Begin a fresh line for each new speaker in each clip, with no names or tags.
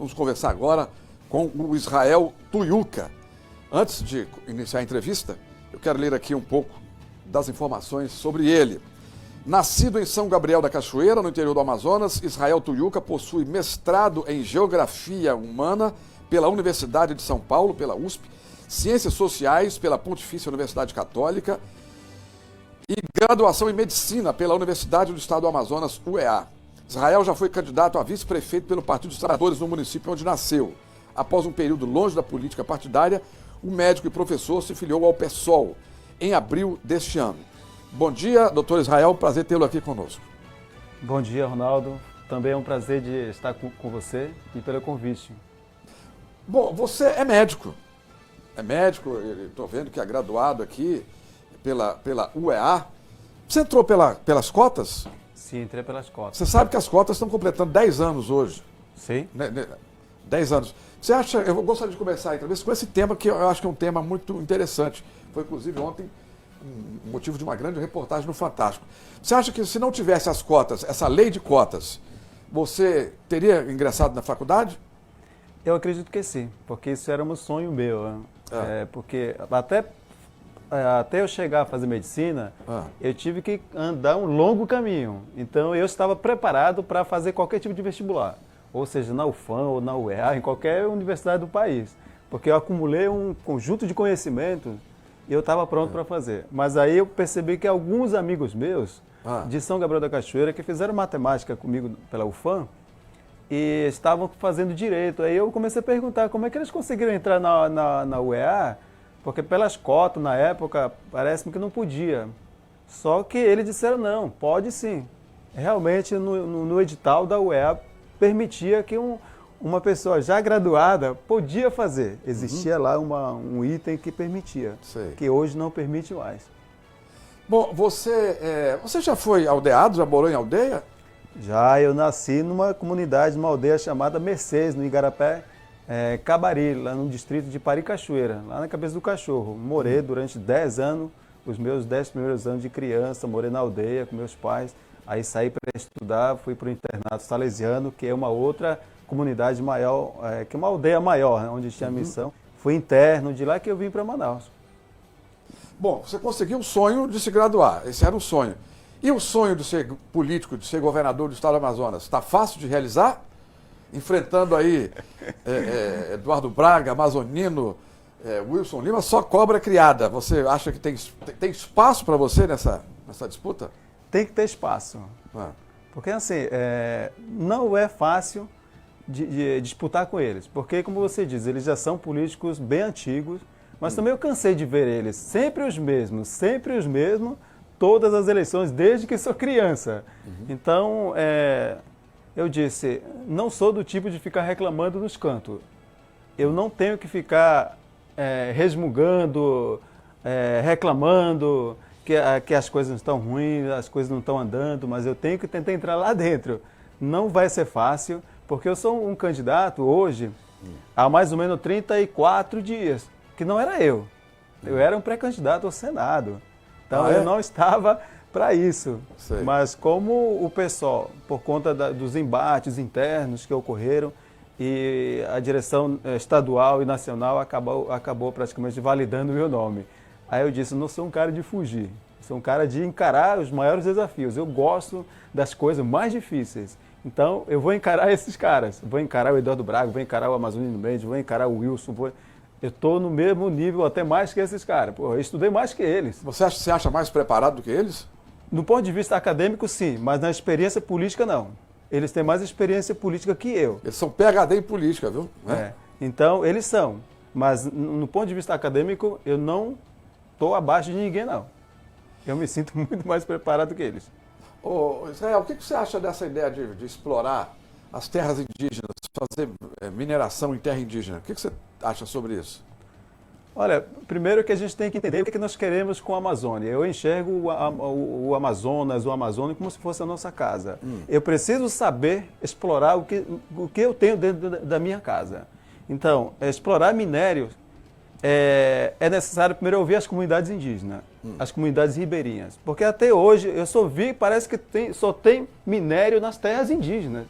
Vamos conversar agora com o Israel Tuiuca. Antes de iniciar a entrevista, eu quero ler aqui um pouco das informações sobre ele. Nascido em São Gabriel da Cachoeira, no interior do Amazonas, Israel Tuiuca possui mestrado em Geografia Humana pela Universidade de São Paulo, pela USP, Ciências Sociais pela Pontifícia Universidade Católica e graduação em Medicina pela Universidade do Estado do Amazonas, UEA. Israel já foi candidato a vice-prefeito pelo Partido dos Trabalhadores no município onde nasceu. Após um período longe da política partidária, o médico e professor se filiou ao PSOL em abril deste ano. Bom dia, doutor Israel, prazer tê-lo aqui conosco.
Bom dia, Ronaldo. Também é um prazer de estar com você e pelo convite.
Bom, você é médico. Estou vendo que é graduado aqui pela UEA. Você entrou pelas cotas?
Sim, entrei pelas cotas.
Você sabe que as cotas estão completando 10 anos hoje.
Sim.
10 anos. Você acha, eu gostaria de começar a entrevista com esse tema, que eu acho que é um tema muito interessante. Foi, inclusive, ontem um motivo de uma grande reportagem no Fantástico. Você acha que se não tivesse as cotas, essa lei de cotas, você teria ingressado na faculdade?
Eu acredito que sim, porque isso era um sonho meu. Porque até eu chegar a fazer medicina, eu tive que andar um longo caminho. Então, eu estava preparado para fazer qualquer tipo de vestibular. Ou seja, na UFAM ou na UEA, em qualquer universidade do país. Porque eu acumulei um conjunto de conhecimento e eu estava pronto para fazer. Mas aí eu percebi que alguns amigos meus, de São Gabriel da Cachoeira, que fizeram matemática comigo pela UFAM, e estavam fazendo direito. Aí eu comecei a perguntar como é que eles conseguiram entrar na UEA, porque pelas cotas, na época, parece-me que não podia. Só que eles disseram, não, pode sim. Realmente, no edital da UEA, permitia que uma pessoa já graduada podia fazer. Existia lá um item que permitia, que hoje não permite mais.
Bom, você já foi aldeado, já morou em aldeia?
Já, eu nasci numa comunidade, numa aldeia chamada Mercedes, no Igarapé, Cabari, lá no distrito de Paricachoeira, lá na Cabeça do Cachorro. Morei durante 10 anos, os meus 10 primeiros anos de criança, morei na aldeia com meus pais. Aí saí para estudar, fui para o internato salesiano, que é uma outra comunidade maior, que é uma aldeia maior, né, onde tinha missão. Fui interno, de lá que eu vim para Manaus.
Bom, você conseguiu o sonho de se graduar, esse era o sonho. E o sonho de ser político, de ser governador do estado do Amazonas, está fácil de realizar? Enfrentando aí Eduardo Braga, Amazonino, Wilson Lima, só cobra criada. Você acha que tem espaço para você nessa disputa?
Tem que ter espaço. Porque assim, não é fácil de disputar com eles. Porque, como você diz, eles já são políticos bem antigos, mas também eu cansei de ver eles sempre os mesmos, todas as eleições, desde que sou criança. Então, eu disse, não sou do tipo de ficar reclamando nos cantos. Eu não tenho que ficar resmungando, reclamando que as coisas estão ruins, as coisas não estão andando, mas eu tenho que tentar entrar lá dentro. Não vai ser fácil, porque eu sou um candidato hoje há mais ou menos 34 dias, que não era eu. Eu era um pré-candidato ao Senado. Então eu não estava para isso. Mas como o pessoal, por conta dos embates internos que ocorreram, e a direção estadual e nacional acabou praticamente validando o meu nome. Aí eu disse, não sou um cara de fugir, sou um cara de encarar os maiores desafios. Eu gosto das coisas mais difíceis. Então, eu vou encarar esses caras. Vou encarar o Eduardo Braga, vou encarar o Amazonino Mendes, vou encarar o Wilson. Eu estou no mesmo nível, até mais que esses caras. Pô, eu estudei mais que eles.
Você se acha mais preparado do que eles?
No ponto de vista acadêmico, sim, mas na experiência política, não. Eles têm mais experiência política que eu.
Eles são PhD em política, viu?
Então, eles são. Mas, no ponto de vista acadêmico, eu não estou abaixo de ninguém, não. Eu me sinto muito mais preparado que eles.
Ô, Israel, o que você acha dessa ideia de explorar as terras indígenas, fazer mineração em terra indígena? O que você acha sobre isso?
Olha, primeiro que a gente tem que entender o que nós queremos com a Amazônia. Eu enxergo o Amazonas, o Amazônia, como se fosse a nossa casa. Eu preciso saber explorar o que eu tenho dentro da minha casa. Então, explorar minério é necessário primeiro ouvir as comunidades indígenas, as comunidades ribeirinhas. Porque até hoje eu só vi, parece que só tem minério nas terras indígenas.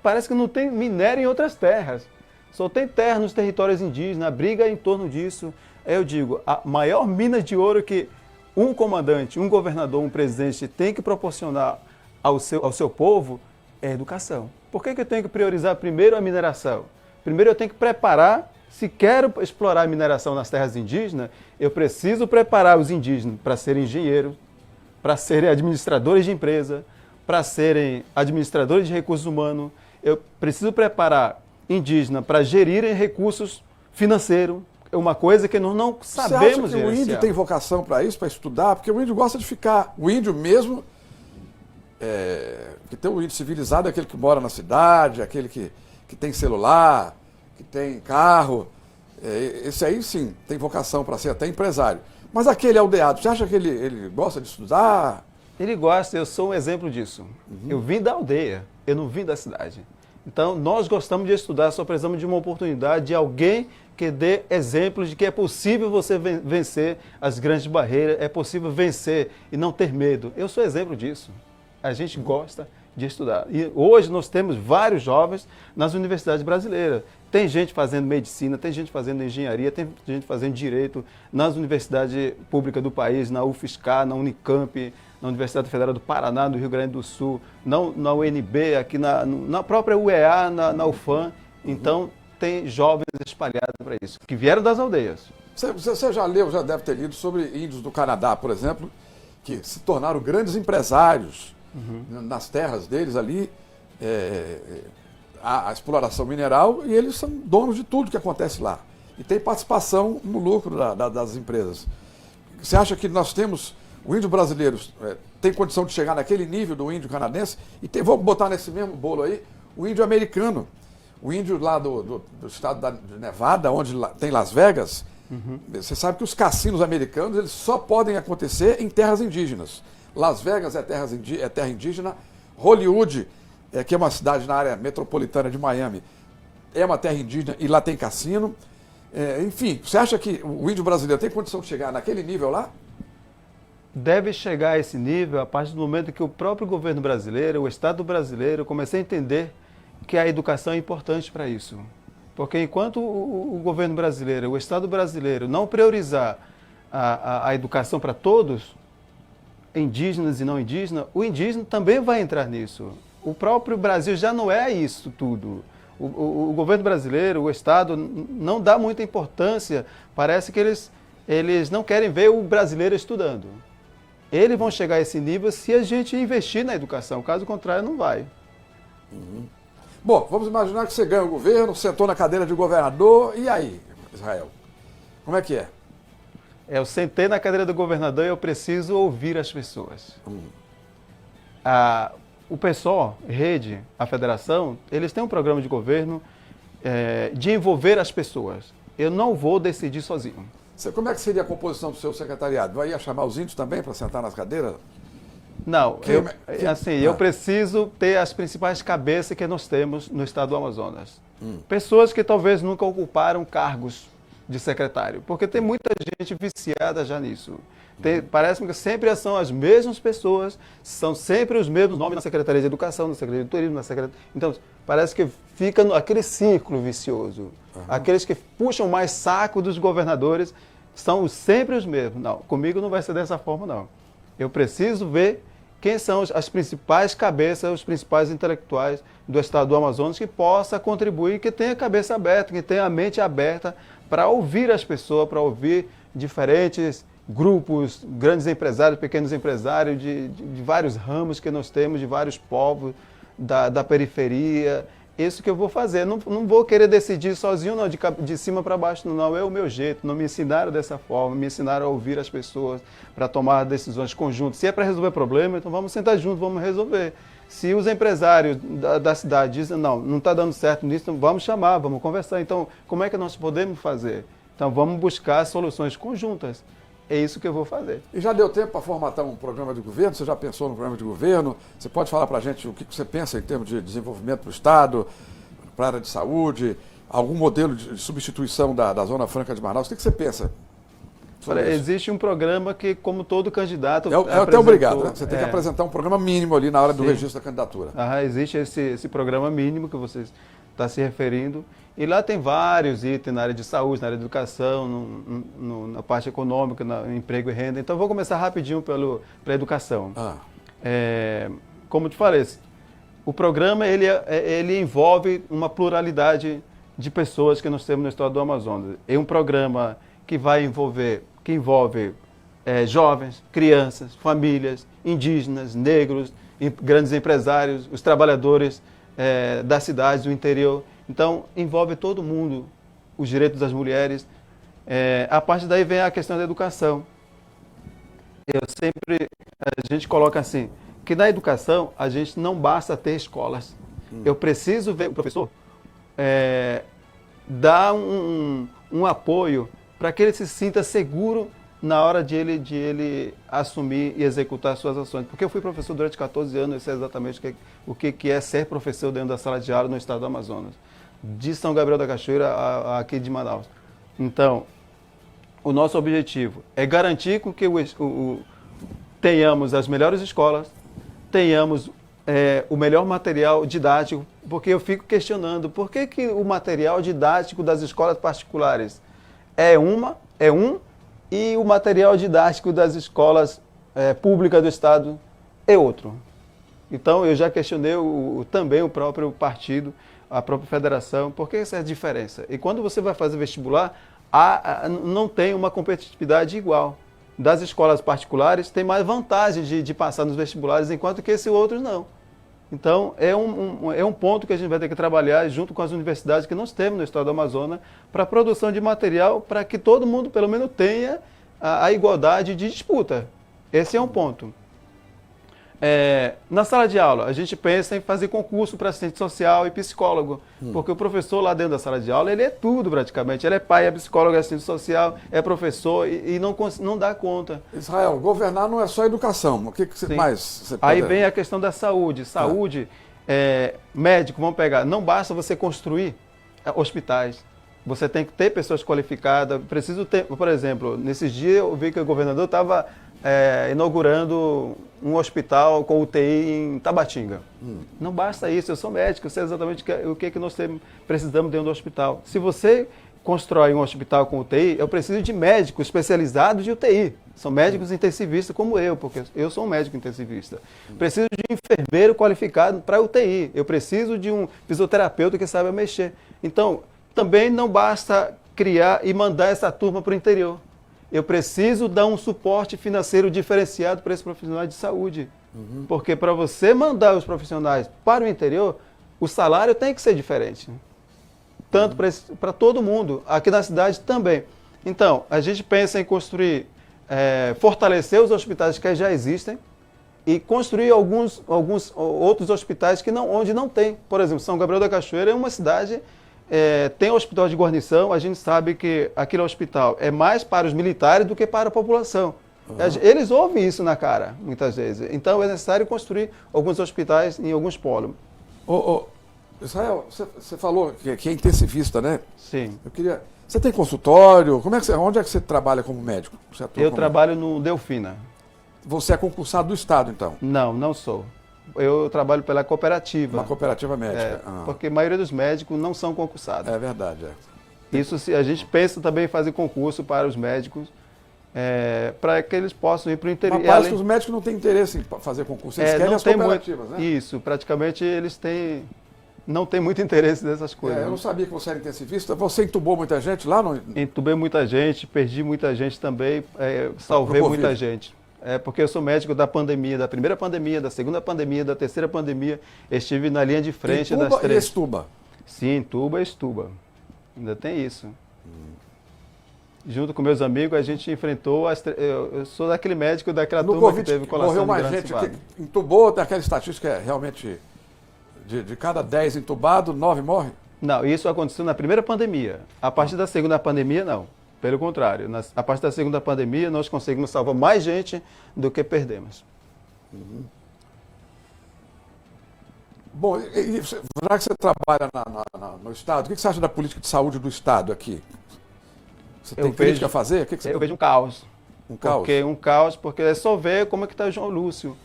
Parece que não tem minério em outras terras. Só tem terra nos territórios indígenas, a briga é em torno disso. Eu digo, a maior mina de ouro que um comandante, um governador, um presidente tem que proporcionar ao seu povo é a educação. Por que eu tenho que priorizar primeiro a mineração? Primeiro eu tenho que preparar, se quero explorar a mineração nas terras indígenas, eu preciso preparar os indígenas para serem engenheiros, para serem administradores de empresa, para serem administradores de recursos humanos. Eu preciso preparar indígena para gerirem recursos financeiros, é uma coisa que nós não sabemos.
Você acha que o índio tem vocação para isso, para estudar? Porque o índio gosta de ficar. O índio mesmo, que tem um índio civilizado, é aquele que mora na cidade, aquele que tem celular, que tem carro. Esse aí sim tem vocação para ser até empresário. Mas aquele aldeado, você acha que ele gosta de estudar?
Ele gosta, eu sou um exemplo disso. Eu vim da aldeia, eu não vim da cidade. Então, nós gostamos de estudar, só precisamos de uma oportunidade, de alguém que dê exemplos de que é possível você vencer as grandes barreiras, é possível vencer e não ter medo. Eu sou exemplo disso. A gente gosta de estudar. E hoje nós temos vários jovens nas universidades brasileiras. Tem gente fazendo medicina, tem gente fazendo engenharia, tem gente fazendo direito nas universidades públicas do país, na UFSCar, na Unicamp, na Universidade Federal do Paraná, no Rio Grande do Sul, na UNB, aqui na própria UEA, na UFAM. Então, tem jovens espalhados para isso, que vieram das aldeias.
Você já leu, já deve ter lido sobre índios do Canadá, por exemplo, que se tornaram grandes empresários nas terras deles ali, a exploração mineral, e eles são donos de tudo que acontece lá. E tem participação no lucro das empresas. Você acha que nós temos, o índio brasileiro tem condição de chegar naquele nível do índio canadense? E vou botar nesse mesmo bolo aí, o índio americano. O índio lá do estado de Nevada, onde tem Las Vegas, você sabe que os cassinos americanos eles só podem acontecer em terras indígenas. Las Vegas é terra indígena, Hollywood, que é uma cidade na área metropolitana de Miami, é uma terra indígena e lá tem cassino. Enfim, você acha que o índio brasileiro tem condição de chegar naquele nível lá?
Deve chegar a esse nível a partir do momento que o próprio governo brasileiro, o Estado brasileiro, comece a entender que a educação é importante para isso. Porque enquanto o governo brasileiro, o Estado brasileiro não priorizar a educação para todos, indígenas e não indígenas, o indígena também vai entrar nisso. O próprio Brasil já não é isso tudo. O governo brasileiro, o Estado, não dá muita importância, parece que eles não querem ver o brasileiro estudando. Eles vão chegar a esse nível se a gente investir na educação, caso contrário não vai.
Bom, vamos imaginar que você ganha o governo, sentou na cadeira de governador, e aí, Israel? Como é que é?
Eu sentei na cadeira do governador e eu preciso ouvir as pessoas. O PSOL, Rede, a federação, eles têm um programa de governo de envolver as pessoas. Eu não vou decidir sozinho.
Como é que seria a composição do seu secretariado? Vai chamar os índios também para sentar nas cadeiras?
Não, eu preciso ter as principais cabeças que nós temos no estado do Amazonas. Pessoas que talvez nunca ocuparam cargos de secretário, porque tem muita gente viciada já nisso. Parece que sempre são as mesmas pessoas, são sempre os mesmos nomes na Secretaria de Educação, na Secretaria de Turismo, na Secretaria... Então, parece que fica aquele círculo vicioso. Aqueles que puxam mais saco dos governadores são sempre os mesmos. Não, comigo não vai ser dessa forma, não. Eu preciso ver quem são as principais cabeças, os principais intelectuais do estado do Amazonas que possa contribuir, que tenha a cabeça aberta, que tenha a mente aberta para ouvir as pessoas, para ouvir diferentes grupos, grandes empresários, pequenos empresários, de vários ramos que nós temos, de vários povos da periferia. Isso que eu vou fazer. Não vou querer decidir sozinho, não, de cima para baixo, não. É o meu jeito. Não me ensinaram dessa forma, me ensinaram a ouvir as pessoas para tomar decisões conjuntas. Se é para resolver problema, então vamos sentar juntos, vamos resolver. Se os empresários da cidade dizem, não está dando certo nisso, então vamos chamar, vamos conversar. Então, como é que nós podemos fazer? Então, vamos buscar soluções conjuntas. É isso que eu vou fazer.
E já deu tempo para formatar um programa de governo? Você já pensou no programa de governo? Você pode falar para a gente o que você pensa em termos de desenvolvimento para o Estado, para a área de saúde, algum modelo de substituição da Zona Franca de Manaus? O que você pensa
Existe um programa que, como todo candidato...
É até obrigado, né? Você tem que apresentar um programa mínimo ali na hora do registro da candidatura.
Existe esse programa mínimo que você está se referindo. E lá tem vários itens na área de saúde, na área de educação, na parte econômica, no emprego e renda. Então, vou começar rapidinho pela educação. Como te falei, o programa ele envolve uma pluralidade de pessoas que nós temos no estado do Amazonas. É um programa que envolve jovens, crianças, famílias, indígenas, negros, grandes empresários, os trabalhadores das cidades, do interior. Então, envolve todo mundo, os direitos das mulheres. A partir daí vem a questão da educação. A gente coloca assim, que na educação a gente não basta ter escolas. Eu preciso ver o professor dar um apoio para que ele se sinta seguro na hora de ele assumir e executar suas ações. Porque eu fui professor durante 14 anos, eu sei exatamente o que é ser professor dentro da sala de aula no estado do Amazonas. De São Gabriel da Cachoeira aqui de Manaus. Então, o nosso objetivo é garantir com que tenhamos as melhores escolas, tenhamos o melhor material didático, porque eu fico questionando por que o material didático das escolas particulares é um e o material didático das escolas públicas do estado é outro. Então eu já questionei também o próprio partido, a própria federação, por que essa é a diferença? E quando você vai fazer vestibular, não tem uma competitividade igual. Das escolas particulares tem mais vantagem de passar nos vestibulares, enquanto que esse outro não. Então, é um ponto que a gente vai ter que trabalhar junto com as universidades que nós temos no estado do Amazonas para a produção de material para que todo mundo, pelo menos, tenha a igualdade de disputa. Esse é um ponto. Na sala de aula, a gente pensa em fazer concurso para assistente social e psicólogo, porque o professor lá dentro da sala de aula, ele é tudo praticamente. Ele é pai, é psicólogo, é assistente social, é professor e não dá conta.
Israel, governar não é só educação. O que mais você pode...
Aí vem a questão da saúde. Saúde, médico, vamos pegar. Não basta você construir hospitais. Você tem que ter pessoas qualificadas. Preciso ter, por exemplo, nesses dias eu vi que o governador estava inaugurando um hospital com UTI em Tabatinga. Não basta isso, eu sou médico, eu sei exatamente o que nós precisamos dentro do hospital. Se você constrói um hospital com UTI, eu preciso de médicos especializados de UTI. São médicos intensivistas como eu, porque eu sou um médico intensivista. Preciso de um enfermeiro qualificado para UTI. Eu preciso de um fisioterapeuta que saiba mexer. Então, também não basta criar e mandar essa turma para o interior. Eu preciso dar um suporte financeiro diferenciado para esses profissionais de saúde. Porque para você mandar os profissionais para o interior, o salário tem que ser diferente. Tanto para todo mundo, aqui na cidade também. Então, a gente pensa em construir, fortalecer os hospitais que já existem e construir alguns outros hospitais onde não tem. Por exemplo, São Gabriel da Cachoeira é uma cidade... tem um hospital de guarnição, a gente sabe que aquele hospital é mais para os militares do que para a população. Eles ouvem isso na cara, muitas vezes. Então é necessário construir alguns hospitais em alguns polos.
Israel, você falou que é intensivista, né?
Sim.
Você tem consultório? Onde é que você trabalha como médico?
Eu trabalho no Delfina.
Você é concursado do Estado, então?
Não sou. Eu trabalho pela cooperativa.
Uma cooperativa médica.
Porque a maioria dos médicos não são concursados.
É verdade.
Isso, a gente pensa também em fazer concurso para os médicos, para que eles possam ir para o interior.
Mas parece que os médicos não têm interesse em fazer concurso, eles querem as cooperativas, né?
Isso, praticamente eles não têm muito interesse nessas coisas.
Eu não sabia que você era intensivista. Você entubou muita gente lá?
Entubei muita gente, perdi muita gente também, salvei muita gente. Porque eu sou médico da pandemia, da primeira pandemia, da segunda pandemia, da terceira pandemia. Estive na linha de frente das três.
E estuba?
Sim, entuba e estuba. Ainda tem isso. Junto com meus amigos, a gente enfrentou... Eu sou daquele médico daquela turma que teve colação
morreu mais gente que entubou, aquela estatística é realmente... De cada 10 entubados, 9 morrem?
Não, isso aconteceu na primeira pandemia. A partir da segunda pandemia, não. Pelo contrário, a partir da segunda pandemia, nós conseguimos salvar mais gente do que perdemos.
Bom, já que você trabalha no Estado, o que você acha da política de saúde do Estado aqui? Você tem crítica a fazer? O que você
Eu vejo um caos.
Um caos?
Um caos, porque é só ver como é que está o João Lúcio.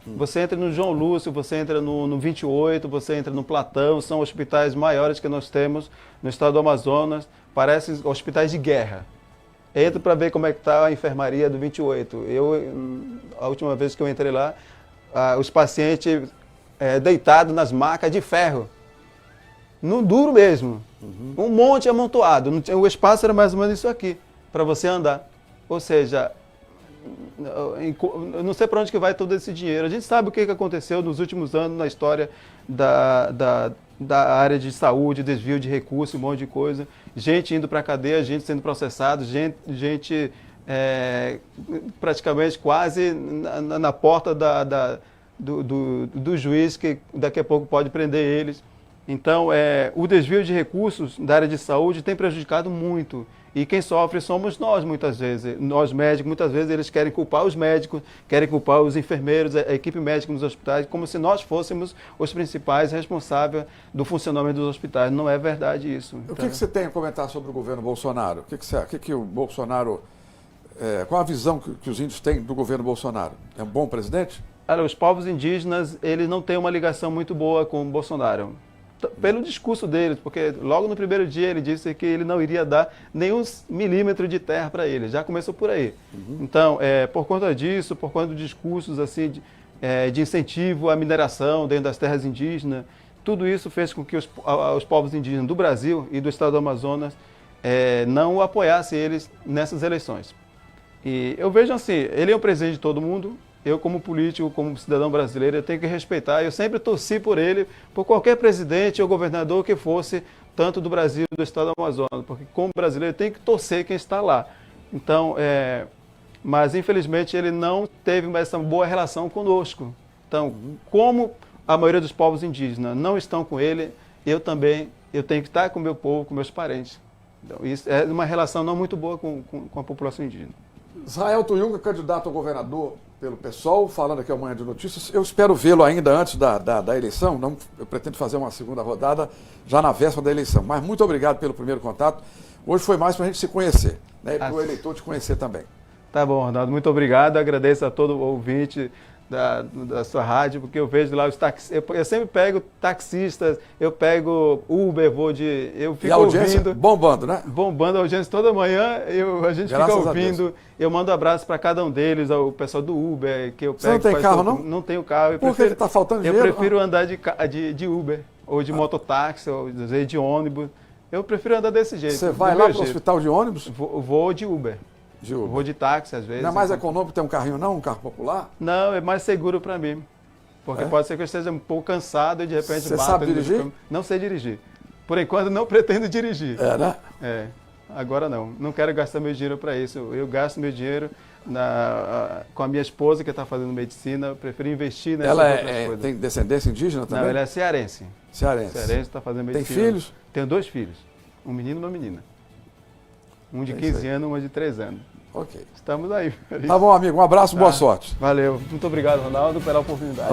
Você entra no João Lúcio, você entra no 28, você entra no Platão, são hospitais maiores que nós temos no estado do Amazonas, parecem hospitais de guerra. Entra para ver como é que está a enfermaria do 28. A última vez que eu entrei lá, os pacientes deitados nas macas de ferro. No duro mesmo. Um monte amontoado. O espaço era mais ou menos isso aqui, para você andar. Ou seja, eu não sei para onde que vai todo esse dinheiro. A gente sabe o que aconteceu nos últimos anos na história da área de saúde, desvio de recursos, um monte de coisa. Gente indo para a cadeia, gente sendo processado, gente praticamente quase na porta do juiz que daqui a pouco pode prender eles. Então, o desvio de recursos da área de saúde tem prejudicado muito. E quem sofre somos nós, muitas vezes. Nós médicos, muitas vezes, eles querem culpar os médicos, querem culpar os enfermeiros, a equipe médica nos hospitais, como se nós fôssemos os principais responsáveis do funcionamento dos hospitais. Não é verdade isso.
O que você tem a comentar sobre o governo Bolsonaro? O que o Bolsonaro... qual a visão que os índios têm do governo Bolsonaro? É um bom presidente?
Olha, os povos indígenas, eles não têm uma ligação muito boa com o Bolsonaro. Pelo discurso deles, porque logo no primeiro dia ele disse que ele não iria dar nenhum milímetro de terra para eles, já começou por aí. Então, por conta disso, por conta de discursos assim, de incentivo à mineração dentro das terras indígenas, tudo isso fez com que os povos indígenas do Brasil e do estado do Amazonas não apoiassem eles nessas eleições. E eu vejo assim, ele é o presidente de todo mundo. Eu, como político, como cidadão brasileiro, eu tenho que respeitar. Eu sempre torci por ele, por qualquer presidente ou governador que fosse, tanto do Brasil do estado do Amazonas, porque como brasileiro tem que torcer quem está lá. Então, mas infelizmente ele não teve essa boa relação conosco. Então, como a maioria dos povos indígenas não estão com ele, eu tenho que estar com o meu povo, com meus parentes. Então, isso é uma relação não muito boa com a população indígena.
Israel Tuiunga, candidato a governador pelo PSOL, falando aqui ao Manhã de Notícias. Eu espero vê-lo ainda antes da eleição. Eu pretendo fazer uma segunda rodada já na véspera da eleição. Mas muito obrigado pelo primeiro contato. Hoje foi mais para a gente se conhecer, né? E para o eleitor te conhecer também.
Tá bom, Ronaldo. Muito obrigado. Agradeço a todo ouvinte da sua rádio, porque eu vejo lá os taxistas. Eu sempre pego taxistas, eu pego Uber, eu fico
e a audiência
ouvindo.
Bombando, né?
Bombando a audiência toda manhã, a gente
Graças
fica ouvindo. Eu mando abraço para cada um deles, ao pessoal do Uber, que eu pego.
Você não tem carro, não?
Não tenho carro.
Por que está faltando dinheiro?
Eu prefiro andar de Uber, ou de mototáxi, ou de ônibus. Eu prefiro andar desse jeito.
Você vai lá para o hospital de ônibus?
Vou de Uber. Vou de táxi, às vezes.
Não é mais econômico ter um carrinho, não? Um carro popular?
Não, é mais seguro para mim. Porque pode ser que eu esteja um pouco cansado e de repente...
Você sabe dirigir?
Não sei dirigir. Por enquanto, não pretendo dirigir.
Né?
Agora não. Não quero gastar meu dinheiro para isso. Eu gasto meu dinheiro com a minha esposa, que está fazendo medicina. Eu prefiro investir nessas outras coisas.
Tem descendência indígena também?
Não, ela é cearense.
Cearense,
está fazendo medicina.
Tem filhos?
Tenho 2 filhos. Um menino e uma menina. Um de 15 anos e uma de 3 anos.
Ok.
Estamos aí.
Tá bom, amigo. Um abraço, boa sorte.
Valeu. Muito obrigado, Ronaldo, pela oportunidade.